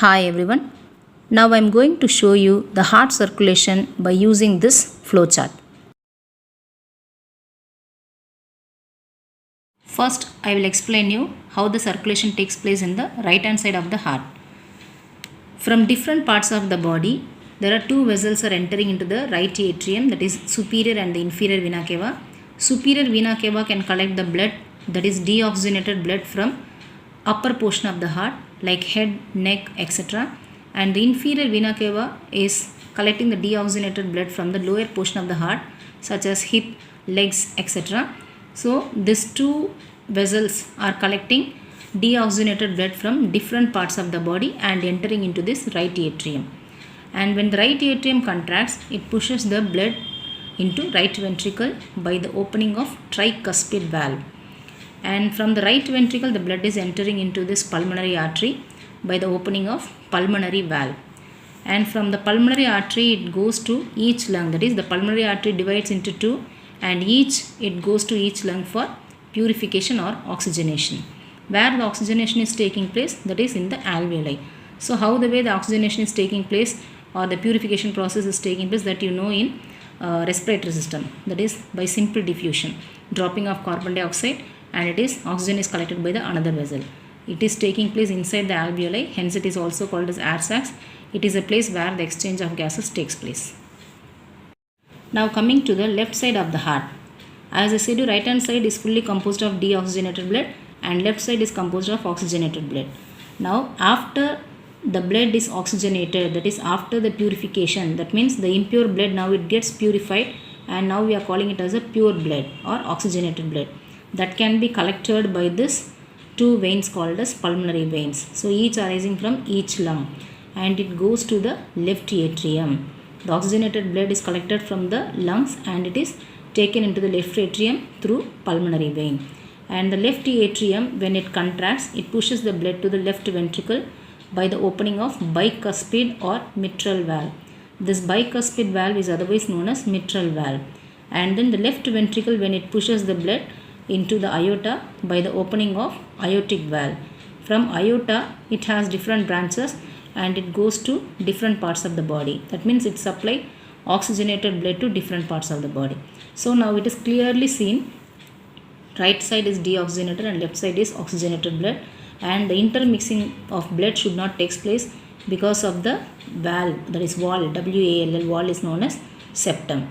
Hi everyone. Now I am going to show you the heart circulation by using this flowchart. First, I will explain you how the circulation takes place in the right hand side of the heart. From different parts of the body, there are two vessels are entering into the right atrium, that is superior and the inferior vena cava. Superior vena cava can collect the blood, that is deoxygenated blood from upper portion of the heart like head, neck, etc. And the inferior vena cava is collecting the deoxygenated blood from the lower portion of the heart such as hip, legs, etc. So these two vessels are collecting deoxygenated blood from different parts of the body and entering into this right atrium. And when the right atrium contracts, it pushes the blood into right ventricle by the opening of tricuspid valve. And from the right ventricle, the blood is entering into this pulmonary artery by the opening of pulmonary valve. And from the pulmonary artery, it goes to each lung. That is, the pulmonary artery divides into two, and it goes to each lung for purification or oxygenation. Where the oxygenation is taking place, that is in the alveoli. So how the way the oxygenation is taking place or the purification process is taking place, that you know in respiratory system, that is by simple diffusion, dropping of carbon dioxide, and it is oxygen is collected by the another vessel. It is taking place inside the alveoli, hence it is also called as air sacs. It is a place where the exchange of gases takes place. Now coming to the left side of the heart. As I said, right hand side is fully composed of deoxygenated blood and left side is composed of oxygenated blood. Now after the blood is oxygenated, that is after the purification, that means the impure blood now it gets purified, and now we are calling it as a pure blood or oxygenated blood that can be collected by this two veins called as pulmonary veins. So each arising from each lung, and it goes to the left atrium. The oxygenated blood is collected from the lungs and it is taken into the left atrium through pulmonary vein. And the left atrium, when it contracts, it pushes the blood to the left ventricle by the opening of bicuspid or mitral valve. This bicuspid valve is otherwise known as mitral valve. And then the left ventricle, when it pushes the blood into the aorta by the opening of aortic valve. From aorta, it has different branches and it goes to different parts of the body. That means it supplies oxygenated blood to different parts of the body. So now it is clearly seen, right side is deoxygenated and left side is oxygenated blood, and the intermixing of blood should not take place because of the valve, that is wall, wall is known as septum.